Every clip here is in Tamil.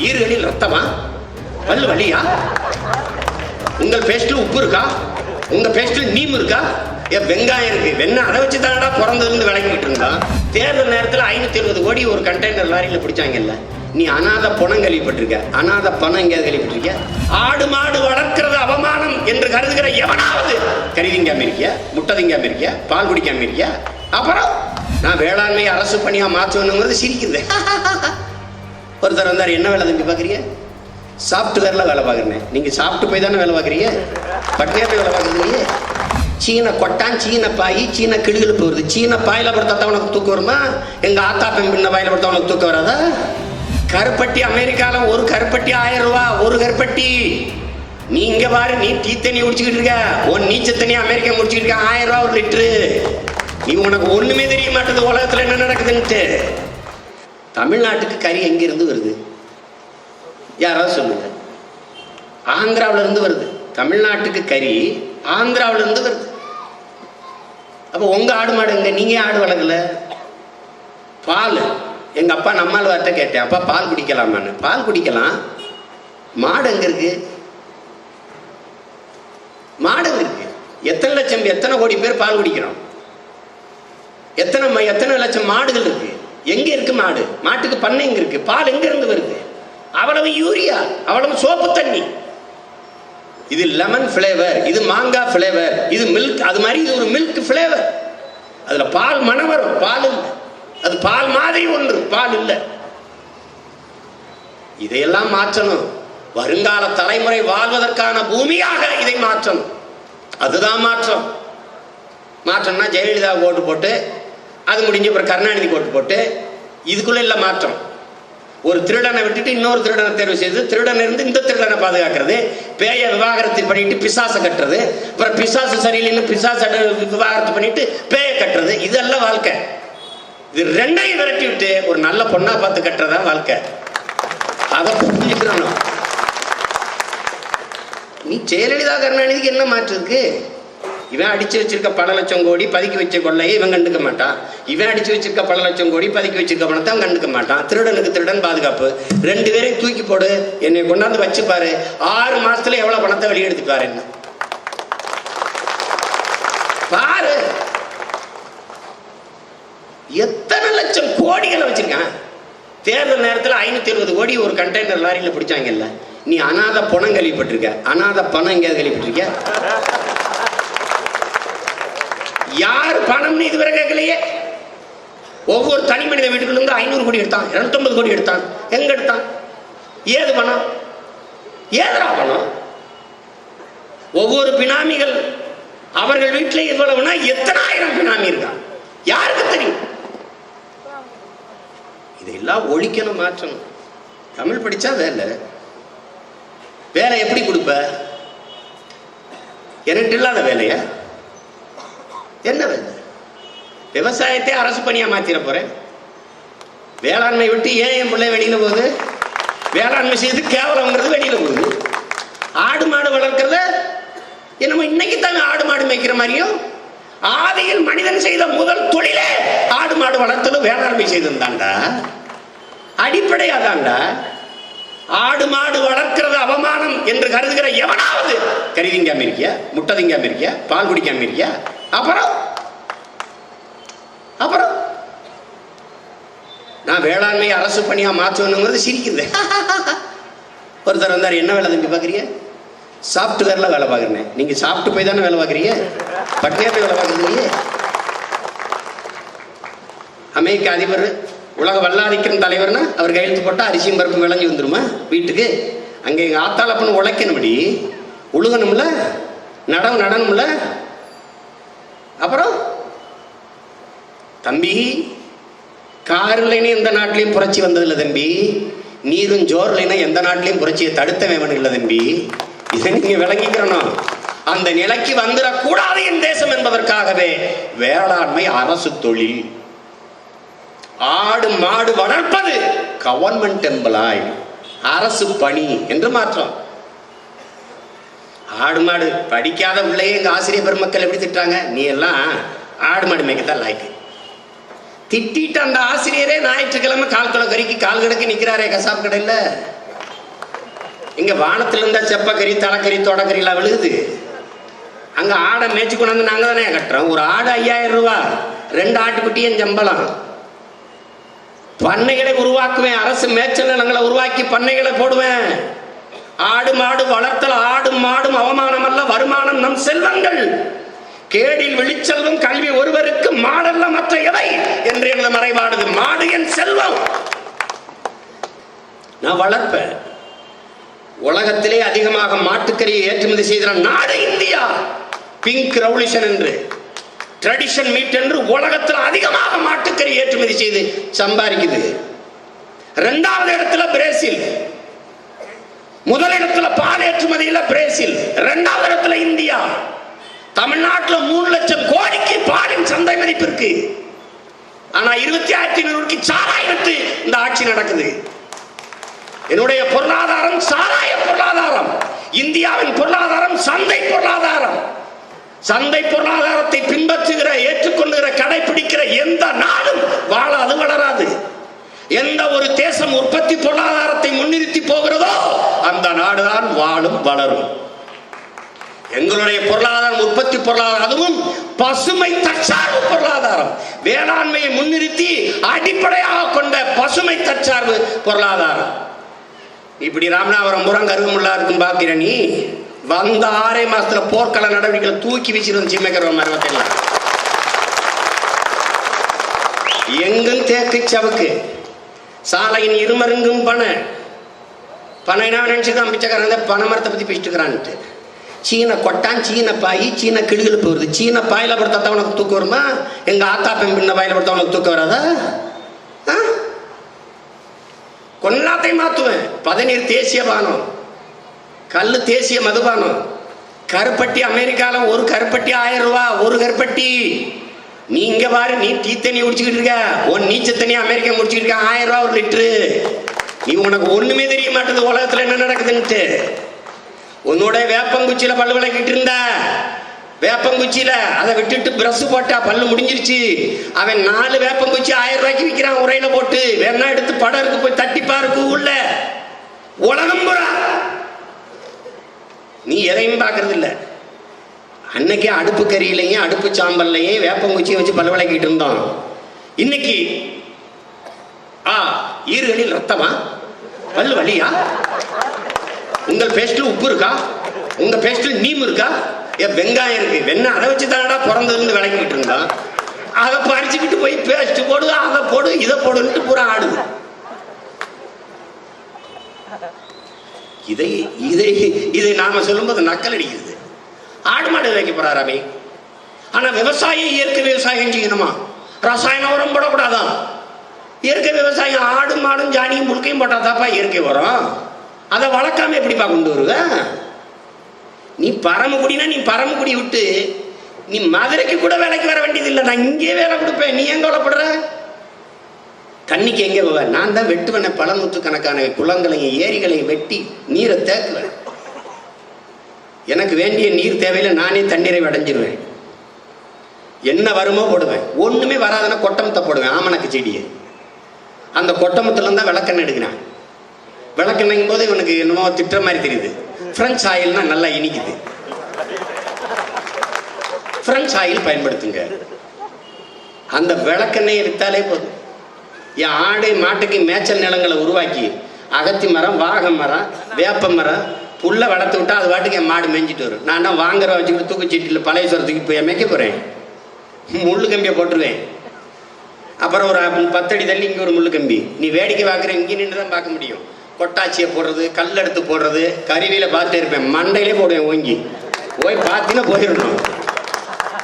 ஈறுகளில் ரத்தமா? பல்லு வலியா? உங்கள் பேஸ்ட்ல உப்பு இருக்கா? உங்க பேஸ்ட்ல நீம் இருக்கா? வெங்காயம் இருக்கு. வெண்ணெய் அதை வச்சு தானடா பிறந்ததுலேருந்து விளக்கிட்டு இருந்தான். தேர்தல் நேரத்தில் 570 கோடி ஒரு கண்டெய்னர் லாரியில் பிடிச்சாங்கல்ல. நீ அநாத பணம் கேள்விப்பட்டிருக்க? அநாத பணம் எங்கேயாவது கேள்விப்பட்டிருக்க? ஆடு மாடு வளர்க்கிறது அவமானம் என்று கருதுகிற எவனாவது கறி திங்காம இருக்கியா? முட்டை திங்காம இருக்கியா? பால் குடிக்காம இருக்கியா? அப்புறம் நான் வேளாண்மை அரசு பணியா மாற்றணுங்கிறது சிரிக்குது. ஒருத்தர் வந்தார், என்ன வேலை தம்பி பார்க்குறீங்க? சாஃப்ட்வேர்ல வேலை பார்க்குறேன். நீங்க சாப்பிட்டு போய் தானே வேலை பார்க்குறீங்க, பட்டினியா போய் வேலை பார்க்குறீங்க. சீன கொட்டான், சீன பாய், சீன கிடுகிழப்பு வருது. சீன பாயில படுத்தா உனக்கு தூக்கம் வருமா? எங்க ஆத்தா பெண் பாயில படுத்தா உனக்கு தூக்கம் வராதா? கருப்பட்டி அமெரிக்கால ஒரு கருப்பட்டி 1000 ரூபாய் ஒரு கருப்பட்டி. நீ இங்க பாரு, நீ டீ தண்ணி குடிச்சுக்கிட்டு இருக்க, உன் நீச்ச தண்ணி அமெரிக்கா முடிச்சுக்கிட்டு இருக்க. 1000 ரூபாய் ஒரு லிட்டரு. நீ உனக்கு ஒண்ணுமே தெரிய மாட்டேது உலகத்துல என்ன நடக்குதுன்ட்டு. தமிழ்நாட்டுக்கு கறி எங்க இருந்து வருது? யாராவது சொல்லுங்க. ஆந்திராவில இருந்து வருது. தமிழ்நாட்டுக்கு கறி ஆந்திராவில இருந்து வருது. அப்ப உங்க ஆடு மாடு எங்க? நீங்க ஆடு வளர்க்கல. பால் எங்க அப்பா நம்மால் வார்த்தை கேட்டேன், அப்பா பால் குடிக்கலாமான்னு. பால் குடிக்கலாம். மாடு எங்க இருக்கு? மாடு எங்க இருக்கு? எத்தனை லட்சம், எத்தனை கோடி பேர் பால் குடிக்கிறோம்? எத்தனை லட்சம் மாடுகள் இருக்கு? எங்க இருக்கு மாடு? மாட்டுக்கு பண்ணை எங்க இருக்கு? பால் எங்க இருந்து வருது? அவ்வளவு யூரியா, அவ்வளவு சோப்பு தண்ணி. இது லெமன் ஃபிளேவர், இது மாங்காய் ஃபிளேவர், இது மில்க். அது மாதிரி இது ஒரு மில்க் ஃபிளேவர். அதுல பால் மனம் வரும், பால் இல்லை. அது பால் மாதிரி ஒன்று, பால் இல்லை. இதையெல்லாம் மாற்றணும். வருங்கால தலைமுறை வாழ்வதற்கான பூமியாக இதை மாற்றணும். அதுதான் மாற்றம். மாற்றம்னா ஜெயலலிதா ஓட்டு போட்டு, அது முடிஞ்ச அப்புறம் கருணாநிதி ஓட்டு போட்டு, இதுக்குள்ள இல்லை மாற்றம். ஒரு திருடனை விட்டுட்டு இன்னொரு திருடனை தேர்வு செய்து, திருடன் இருந்து இந்த திருடனை பாதுகாக்கிறது, பேய விவாகரத்து பண்ணிட்டு பிசாசை கட்டுறது, அப்புறம் பிசாசு சரியில்லைன்னு பிசாசை விவாகரத்து பண்ணிட்டு பேய கட்டுறது. இதெல்லாம் வாழ்க்கை. இது ரெண்டையும் விரட்டி விட்டு ஒரு நல்ல பொண்ணா பார்த்து கட்டுறதா வாழ்க்கை. அதை புரிஞ்சுக்கிறோம். நீ ஜெயலலிதா கருணாநிதிக்கு என்ன மாற்று இருக்கு? இவன் அடிச்சு வச்சிருக்க பல லட்சம் கோடி பதுக்கி வச்ச கொள்ளையை இவன் கண்டுக்க மாட்டான். இவன் அடிச்சு வச்சிருக்க பல லட்சம் கோடி பதுக்கி வச்சிருக்க பணத்தை அவன் கண்டுக்க மாட்டான். திருடனுக்கு திருடன் பாதுகாப்பு. 2 பேரையும் தூக்கி போடு, என்னை கொண்டாந்து வச்சு பாரு, 6 மாசத்துல எவ்வளவு பணத்தை வெளியெடுத்து பாரு. என்ன பாரு, எத்தனை லட்சம் கோடிகளை வச்சிருக்கான். தேர்தல் நேரத்தில் 570 கோடி ஒரு கண்டெய்னர் லாரியில பிடிச்சாங்கல்ல. நீ அநாத பணம் கேள்விப்பட்டிருக்க? அநாத பணம் எங்கேயாவது கேள்விப்பட்டிருக்க? யார் பணம்னு இதுவரை கேட்கலையே. ஒவ்வொரு தனி மனித வீட்டுக்குள்ள இருந்து 500 கோடி எடுத்தான், 250 கோடி எடுத்தான். எங்க எடுத்தான்? ஏது பணம்? ஏதரா பணம்? ஒவ்வொரு பினாமிகள் அவர்கள் வீட்டில் எவ்வளவுனா எத்தனை ஆயிரம் பினாமி இருக்கான், யாருக்கு தெரியும்? இதெல்லாம் ஒழிக்கணும், மாற்றணும். தமிழ் படிச்சா வேலை. வேலை எப்படி கொடுப்ப? எனக்கு இல்லாத வேலையா? என்ன வேலை? விவசாயத்தை அரசு பணியா மாத்திர போறேன். வேளாண்மை விட்டு ஏன் என் பிள்ளை வெளியில போகுது? வேளாண்மை செய்து கேவலம்ங்கிறது வெளியில போகுது. ஆடு மாடு வளர்க்கறத என்னமோ இன்னைக்கு தானே ஆடு மாடு மேய்க்கிற மாதிரியும், ஆதியில் மனிதன் செய்த முதல் தொழிலே ஆடு மாடு வளர்த்தலும் வேளாண்மை செய்திருந்தாண்டா. அடிப்படையா தாண்டா. ஆடு மாடு வளர்க்கிறது அவமானம் என்று கருதுகிற எவனாவது கறி திங்காம இருக்கியா? முட்டை திங்காம இருக்கியா? பால் குடிக்காம இருக்கியா? அப்புறம் நான் வேளாண்மை அரசு பணியா மாற்றணுங்கிறது சிரிக்குது. ஒருத்தர் வந்தார், என்ன வேலை தம்பி பார்க்குறீங்க? சாஃப்ட்வேர்ல வேலை பார்க்குறேன். நீங்க சாப்பிட்டு போய் தானே வேலை பார்க்குறீங்க, பட்டினியா போய் வேலை பார்க்குறீங்க. அமெரிக்க அதிபர் உலக வல்லாதிக்கிற தலைவர்னா அவர் கையெழுத்து போட்டால் அரிசியும் பருப்பு விளைஞ்சி வந்துருமா வீட்டுக்கு? அங்கே எங்கள் ஆத்தாளப்பன்னு உழைக்கணும்படி உழுகணும்ல, நடனம்ல. அப்புறம் தம்பி, கார் இல்லைன்னு எந்த நாட்டிலையும் புரட்சி வந்ததில்லை தம்பி. நீரும் ஜோர் இல்லைன்னா எந்த நாட்டிலையும் புரட்சியை தடுத்தவன் இல்லை தம்பி. இதை நீங்க விளங்கிக்கிறணும். அந்த நிலைக்கு வந்துடக்கூடாது என் தேசம் என்பதற்காகவே வேளாண்மை அரசு தொழில். ஆடு மாடு வளர்ப்பது கவர்மெண்ட் எம்ப்ளாய், அரசு பணி என்று மாற்றம். ஆடு மாடு படிக்காத பிள்ளையே எங்க ஆசிரியர் பெருமக்கள் எப்படி திட்டாங்க? நீ எல்லாம் ஆடு மாடு மேய்க்கத்தான் லாய்க்கு. திட்டிட்டு அந்த ஆசிரியரே ஞாயிற்றுக்கிழமை கால் கிலோ கறிக்கு கால் கிடக்கு நிக்கிறாரே கசாப் கடையில். இங்க வானத்துல இருந்தா செப்பக்கறி தலைக்கறி தொடக்கறி எல்லாம் விழுகுது. அங்க ஆடை மேய்ச்சி கொண்டாந்து நாங்க தானே கட்டுறோம். ஒரு ஆடு 5000 ரூபா, 2 ஆட்டுக்குட்டியும் சம்பளம். பண்ணைகளை உருவாக்குவேன், அரசு மேய்ச்சல் நிலங்களை உருவாக்கி பண்ணைகளை போடுவேன். ஆடு மாடு வளர்த்தல் ஆடும் மாடும் அவமானம் அல்ல, வருமானம் நம் செல்வங்கள். கேடில் வெளிச்செல்வம் கல்வி ஒருவருக்கு மாடல்ல மற்ற எவை என்று எனது மறைவாடுது. மாடு என் செல்வம், நான் வளர்ப்பேன். உலகத்திலே அதிகமாக மாட்டுக்கறியை ஏற்றுமதி செய்த நாடு இந்தியா. பிங்க் ரெவல்யூஷன் என்று, ட்ரெடிஷன் மீட் என்று உலகத்தில் அதிகமாக மாட்டுக்கறி ஏற்றுமதி செய்து சம்பாதிக்குது. 2வது இடத்துல பிரேசில், முதலிடத்துல பால் ஏற்றுமதியில் பிரேசில், 2வது இடத்துல இந்தியா. தமிழ்நாட்டில் 3 லட்சம் கோடிக்கு பாலின் சந்தை மதிப்பு இருக்கு. ஆனா 26,500 சாராயம் விட்டு இந்த ஆட்சி நடக்குது. என்னுடைய பொருளாதாரம் சாராய பொருளாதாரம், இந்தியாவின் பொருளாதாரம் சந்தை பொருளாதாரம். சந்தை பொருளாதாரத்தை பின்பற்றுகிற, ஏற்றுக்கொள்ளுகிற, கடைபிடிக்கிற எந்த நாடும் வாழாது, வளராது. எந்த ஒரு தேசம் உற்பத்தி பொருளாதாரத்தை முன்னிறுத்தி போகிறதோ அந்த நாடுதான் வாழும், வளரும். எங்களுடைய பொருளாதாரம் உற்பத்தி பொருளாதாரம், அதுவும் பசுமை தற்சார்பு பொருளாதாரம். வேளாண்மையை முன்னிறுத்தி அடிப்படையாக கொண்ட பசுமை தற்சார்பு பொருளாதாரம். இப்படி ராமநாதபுரம் புறம் கருவமுள்ளா இருக்கும் பாக்கிற நீ வந்த 6 மாசத்துல போர்க்கள நடவடிக்கைகளை தூக்கி வீசிடும். சிம்மக்கர மரவத்தெல்லாம் எங்கும் தேக்கு சவுக்கு, சாலையின் இருமருங்கும் பனை. பனைனா நினைச்சுதான் பிச்சைக்காரன் பனை மரத்தை பத்தி பேசிட்டுக்கிறான்ட்டு. சீன கொட்டான், சீன பாய், சீன கிடுகிழு போகுது. சீன பாயில படுத்தா உனக்கு தூக்கம் வருமா? எங்க ஆத்தா பெண் பின்ன பாயில படுத்தா உனக்கு தூக்கம் வராதா? கொல்லாத்தையும் மாத்துவேன். பதநீர் தேசிய பானம், கல்லு தேசிய மதுபானம். கருப்பட்டி அமெரிக்கால ஒரு கருப்பட்டி 1000 ரூபா, ஒரு கருப்பட்டி. நீ இங்க பாரு, நீ டீ தண்ணி குடிச்சுக்கிட்டு இருக்க, உன் நீச்ச தண்ணி அமெரிக்கா குடிச்சுக்கிட்டு இருக்க, 1000 ரூபா ஒரு லிட்டரு. நீ உனக்கு ஒண்ணுமே தெரிய மாட்டேது உலகத்துல என்ன நடக்குதுன்ட்டு. உன்னோட வேப்பங்குச்சியில பல்லு விளக்கிட்டு இருந்த, வேப்பங்குச்சியில அதை விட்டுட்டு பிரஷ் போட்டா பல்லு முடிஞ்சிருச்சு. அவன் 4 வேப்பங்குச்சி 1000 ரூபாய்க்கு விற்கிறான் உரையில போட்டு. வேணா எடுத்து படம் இருக்கு, போய் தட்டி பாருக்கு. உள்ள உலகம் புறா நீ எதையும் பார்க்கறது இல்லை. அன்னைக்கு அடுப்பு கறியிலையும் அடுப்பு சாம்பல்லையும் வேப்பங்குச்சியை வச்சு பல்லு விளக்கிட்டு இருந்தோம். இன்னைக்கு ஈறுகளில் ரத்தமா, பல்லு வலியா, உங்கள் பேஸ்ட்ல உப்பு இருக்கா, உங்க பேஸ்ட்ல நீம் இருக்கா, வெங்காயம் இருக்கு, வெண்ணெய் அதை வச்சு தானடா பிறந்ததுன்னு விளக்கிட்டு இருந்தான். அதை பறிச்சுக்கிட்டு போய் பேஸ்ட் போடு, அதை போடு, இதை போடுன்ட்டு பூரா ஆடுது. இதை இதை இதை நாம சொல்லும்போது நக்கல் அடிக்கிறது. ஆடு மாடு வைக்க போறாராமே. ஆனா விவசாயம் இயற்கை விவசாயம் செய்யணுமா? ரசாயன உரம் போடக்கூடாதான். இயற்கை விவசாயம் ஆடும் மாடும் ஜானியும் முழுக்கையும் போட்டா தாப்பா இயற்கை உரம். அதை வளர்க்காம எப்படிப்பா கொண்டு வருவ? நீ பரமக்குடினா நீ பரமக்குடி விட்டு நீ மதுரைக்கு கூட வேலைக்கு வர வேண்டியது இல்லை. நான் இங்கே வேலை கொடுப்பேன். நீ எங்க கவலைப்படுற? தண்ணிக்கு எங்கே போவ? நான் தான் வெட்டுவேன். பல நூற்றுக்கணக்கான குளங்களையும் ஏரிகளையும் வெட்டி நீரை தேக்குவேன். எனக்கு வேண்டிய நீர் தேவையில்லை, நானே தண்ணீரை அடைஞ்சிருவேன். என்ன வருமோ போடுவேன். ஒண்ணுமே வராதுன்னா கொட்டமத்தை போடுவேன், ஆமணக்கு செடியை. அந்த கொட்டமத்துல இருந்தா விளக்கெண்ணெய் எடுக்கிறான். விளக்கெண்ணைங்கும் போது இவனுக்கு என்னமோ திட்டுற மாதிரி தெரியுது. பிரெஞ்ச் ஆயில்னா நல்லா இனிக்குது. பிரெஞ்ச் ஆயில் பயன்படுத்துங்க. அந்த விளக்கெண்ணெய் எடுத்தாலே போதும். என் ஆடு மாட்டுக்கு மேய்ச்சல் நிலங்களை உருவாக்கி அகத்தி மரம், வாகை மரம், வேப்ப மரம், புல்ல வளர்த்து விட்டா அது வாட்டுக்கு என் மாடு மேய்ஞ்சிட்டு வரும். நான் தான் வாங்குற வச்சுக்கிட்டு தூக்குச்சீட்டில் பழைய சொரத்துக்கு போய் மேய்க்க போறேன். முள்ளு கம்பியை போட்டுருவேன். அப்புறம் ஒரு 10 அடி தள்ளி இங்கே ஒரு முள்ளு கம்பி. நீ வேடிக்கை பார்க்குற இங்கே நின்று தான் பார்க்க முடியும். கொட்டாச்சியை போடுறது, கல் எடுத்து போடுறது, கருவியில் பார்த்துட்டே இருப்பேன். மண்டையிலே போடுவேன். ஓங்கி போய் பார்த்தீங்கன்னா போயிடணும்.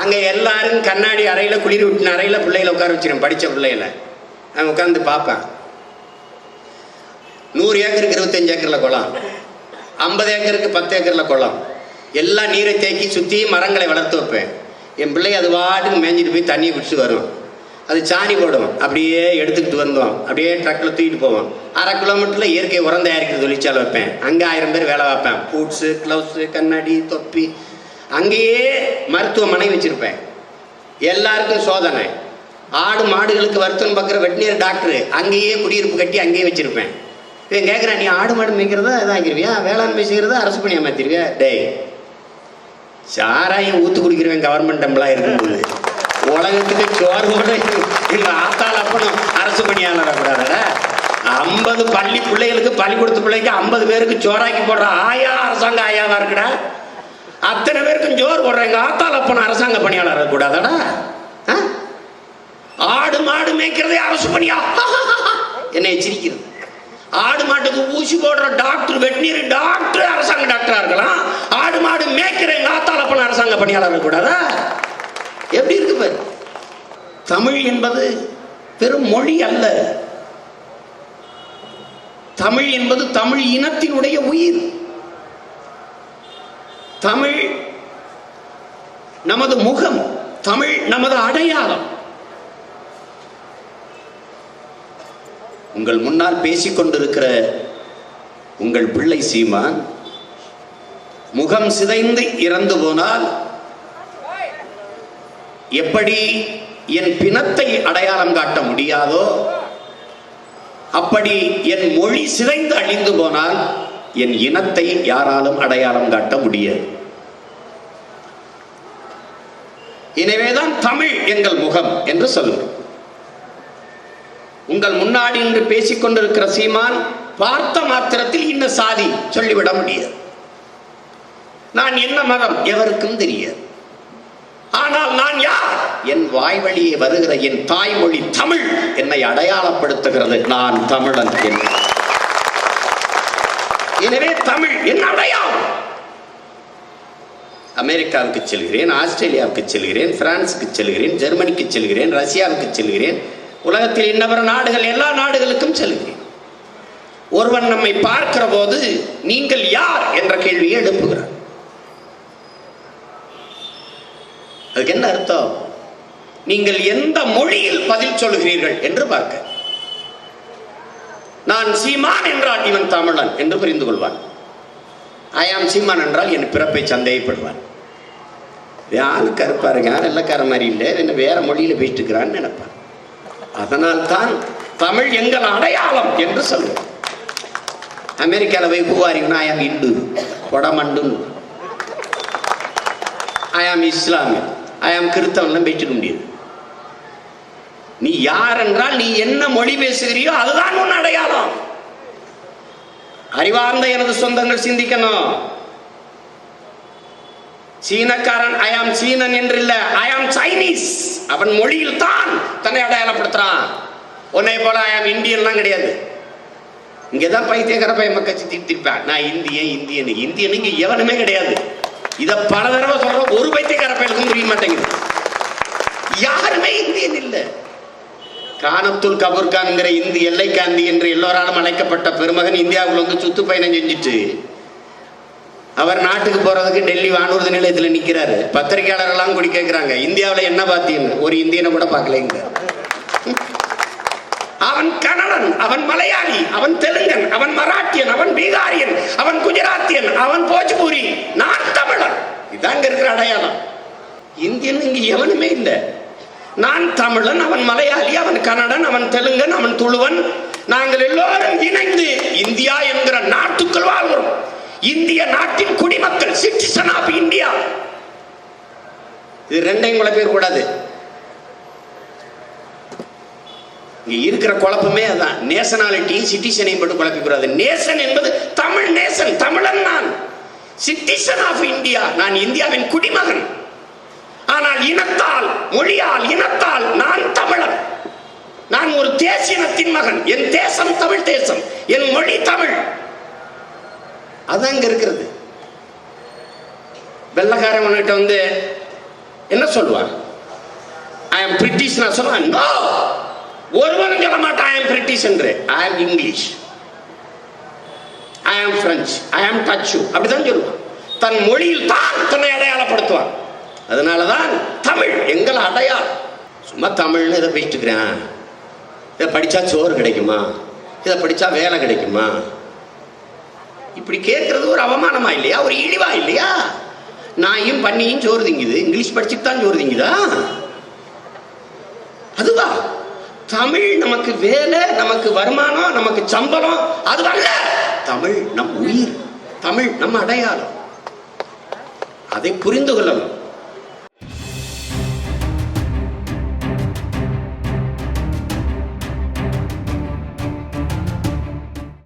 அங்கே எல்லாரும் கண்ணாடி அறையில், குளிர் விட்டின அறையில் பிள்ளைகளை உட்கார வச்சிருக்கேன். படித்த பிள்ளைகளை நான் உட்காந்து பார்ப்பேன். 100 ஏக்கருக்கு 25 ஏக்கரில் குளம், 50 ஏக்கருக்கு 10 ஏக்கரில் குளம். எல்லாம் நீரை தேக்கி சுற்றி மரங்களை வளர்த்து வைப்பேன். என் பிள்ளை அது வாட்டுக்கு மேய்ஞ்சிட்டு போய் தண்ணியை குடிச்சு வரும். அது சாணி போடும். அப்படியே எடுத்துக்கிட்டு வந்தோம். அப்படியே ட்ரக்கில் தூக்கிட்டு போவோம். 1/2 கிலோமீட்டரில் இயற்கை உரம் தயாரிக்கிற தொழிற்சாலை வைப்பேன். அங்கே 1000 பேர் வேலை வைப்பேன். பூட்ஸு, க்ளவுஸு, கண்ணாடி, தொப்பி. அங்கேயே மருத்துவமனை வச்சுருப்பேன். எல்லாருக்கும் சோதனை. ஆடு மாடுகளுக்கு வருத்தம் பார்க்குற வெட்டினியர் டாக்டர் அங்கேயே குடியிருப்பு கட்டி அங்கேயே வச்சிருப்பேன். இவன் கேட்குறேன், நீ ஆடு மாடு மேய்க்கிறதா இதாகிருவியா, வேளாண்மை செய்கிறதா அரசு பணியாக மாற்றிருவியா? டேய், சாராயம் ஊற்று குடிக்கிறவன் கவர்மெண்ட் எம்ப்ளாய் இருக்கும்போது உலகத்துக்கு சோறு போட எங்கள் ஆத்தாள் அப்பனும் அரசு பணியாளராக கூடாதடா. 50 பள்ளி பிள்ளைகளுக்கு பள்ளிக்கூடத்து பிள்ளைக்கு 50 பேருக்கு சோறாக்கி போடுற ஆயா அரசாங்க ஆயாவா இருக்குடா. அத்தனை பேருக்கும் சோறு போடுற எங்கள் ஆத்தாள் அப்பனும் அரசாங்க பணியாளராக கூடாதடா. ஆடு மாடு மேய்க்கிறதே அரசு பணியா? என்னை எச்சரிக்கிறது. ஆடு மாட்டுக்கு ஊசி போடுற டாக்டர் வெட்டினரி டாக்டர் அரசாங்க டாக்டரா இருக்கலாம். ஆடு மாடு மேய்க்கிற எங்க ஆத்தாளப்பன் அரசாங்க பணியாளர் கூடாதா? எப்படி இருக்கு பாரு. தமிழ் என்பது பெரும் மொழி அல்ல. தமிழ் என்பது தமிழ் இனத்தினுடைய உயிர். தமிழ் நமது முகம், தமிழ் நமது அடையாளம். உங்கள் முன்னால் பேசிக்கொண்டிருக்கிற உங்கள் பிள்ளை சீமான் முகம் சிதைந்து இறந்து போனால் எப்படி என் பிணத்தை அடையாளம் காட்ட முடியாதோ அப்படி என் மொழி சிதைந்து அழிந்து போனால் என் இனத்தை யாராலும் அடையாளம் காட்ட முடியாது. எனவேதான் தமிழ் எங்கள் முகம் என்று சொல்கிறோம். உங்கள் முன்னாடி இன்று பேசிக்கொண்டிருக்கிற சீமான் பார்த்த மாத்திரத்தில் இன்ன சாதி சொல்லிவிட முடியாது. நான் என்ன மதம் எவருக்கும் தெரியாது. ஆனால் நான் யார்? என் வாய் வழியே வருகிற என் தாய்மொழி தமிழ் என்னை அடையாளப்படுத்துகிறது. நான் தமிழன். எனவே தமிழ் என் அடையாளம். அமெரிக்காவுக்கு செல்கிறேன், ஆஸ்திரேலியாவுக்கு செல்கிறேன், பிரான்ஸுக்கு செல்கிறேன், ஜெர்மனிக்கு செல்கிறேன், ரஷ்யாவுக்கு செல்கிறேன், உலகத்தில் இன்னவர நாடுகள் எல்லா நாடுகளுக்கும் செல்கிறேன். ஒருவன் நம்மை பார்க்கிற போது நீங்கள் யார் என்ற கேள்வியை எழுப்புகிறார். அதுக்கு என்ன அர்த்தம்? நீங்கள் எந்த மொழியில் பதில் சொல்கிறீர்கள் என்று பார்க்க. நான் சீமான் என்றால் இவன் தமிழன் என்று புரிந்து கொள்வான். ஐயாம் சீமான் என்றால் என் பிறப்பை சந்தேகப்படுவான். யாரு கருப்பாருங்க, யார் வெள்ளக்கார மாதிரி இல்லை, என்ன வேற மொழியில பேசிட்டு இருக்கிறான்னு நினைப்பான். அதனால் தான் தமிழ் எங்கள் அடையாளம் என்று சொல்லுவோம். அமெரிக்காவில் போய் பூவாரினா ஐயாம் இந்து கொடமண்டு, ஐயாம் இஸ்லாமிய, ஐயாம் கிறிஸ்தவன்லாம் பேசிக்க முடியாது. நீ யார் என்றால் நீ என்ன மொழி பேசுகிறியோ அதுதான் உன் அடையாளம். அறிவார்ந்த எனது சொந்தங்கள் சிந்திக்கணும். சீனக்காரன் ஐயாம் சீனன் என்று இல்ல, ஐயாம் சைனீஸ். அவன் மொழியில் தான் தன்னை அடையாளப்படுத்துறான். உன்னை போல ஐயாம் இந்தியன்லாம் கிடையாது. இங்கதான் பைத்தியக்கார பையன் மக்கள் திட்டிருப்பான், நான் இந்தியன் இந்தியன் இந்தியன். இங்க எவனுமே கிடையாது. இத பல தடவை சொல்றோம், ஒரு பைத்தியக்கார பையனுக்கும் புரிய மாட்டேங்குது. யாருமே இந்தியன் இல்லை. கானத்துல் கபூர்கான்ங்கிற இந்து எல்லை காந்தி என்று எல்லோராலும் அழைக்கப்பட்ட பெருமகன் இந்தியாவுக்குள்ள வந்து சுத்து பயணம் செஞ்சுட்டு அவர் நாட்டுக்கு போறதுக்கு டெல்லி வானூர்தி நிலையத்தில் நிற்கிறாரு. பத்திரிகையாளர்கள்லாம் கூடி கேட்கிறாங்க, இந்தியாவில் என்ன பார்த்தீங்கன்னு. ஒரு இந்தியனை கூட பார்க்கலைங்க. அவன் கன்னடன், அவன் மலையாளி, அவன் தெலுங்கன், அவன் மராட்டியன், அவன் பீகாரியன், அவன் குஜராத்தியன், அவன் போஜ்பூரி. நான் தமிழன். இதாங்க இருக்கிற அடையாளம். இந்தியன் இங்க எவனுமே இல்லை. நான் தமிழன், அவன் மலையாளி, அவன் கன்னடன், அவன் தெலுங்கன், அவன் துளுவன். நாங்கள் எல்லோரும் இணைந்து இந்தியா என்கிற நாட்டுக்குள் வாழ்கிறோம். இந்திய நாட்டின் குடிமக்கள், சிட்டிசன் ஆஃப் இந்தியா. இது ரெண்டையும் குழப்ப கூடாது. இங்க இருக்கிற குழப்பமே அதான். நேஷனாலிட்டியும் சிட்டிசனையும் மட்டும் குழப்பிக்கூடாது. நேஷன் என்பது தமிழ் நேஷன், தமிழன் நான். சிட்டிசன் ஆஃப் இந்தியா, நான் இந்தியாவின் குடிமகன். ஆனால் இனத்தால், மொழியால், இனத்தால் நான் தமிழன். நான் ஒரு தேசியனத்தின் மகன். என் தேசம் தமிழ் தேசம், என் மொழி தமிழ். அது அங்க இருக்கிறது. வெள்ளக்காரன் உன்கிட்ட வந்து என்ன சொல்லுவான்? ஐ அம் பிரிட்டிஷ். நான் சொல்லுவேன், நோ, ஒருவனும் சொல்ல மாட்டான் ஐ அம் பிரிட்டிஷ் என்று. ஐ அம் இங்கிலீஷ், ஐ அம் பிரெஞ்சு, ஐ அம் டச்சு, அப்படிதான் சொல்லுவான். தன் மொழியில் தான் தன்னை அடையாளப்படுத்துவான். அதனாலதான் தமிழ் எங்கள் அடையாளம். சும்மா தமிழ்னு இதை பேசிட்டுக்கிறேன். இதை படிச்சா சோறு கிடைக்குமா, இதை படிச்சா வேலை கிடைக்குமா, இப்படி கேட்கறது ஒரு அவமானமா இல்லையா, ஒரு இழிவா இல்லையா? நாயும் பண்ணியும் சோறு திங்குது, இங்கிலீஷ் படிச்சுட்டு தான் சோறு திங்குதா? அதுவா? தமிழ் நமக்கு வேலை, நமக்கு வருமானம், நமக்கு சம்பளம், அது அல்ல. தமிழ் நம் உயிர், தமிழ் நம் அடையாளம். அதை புரிந்து கொள்ளணும்.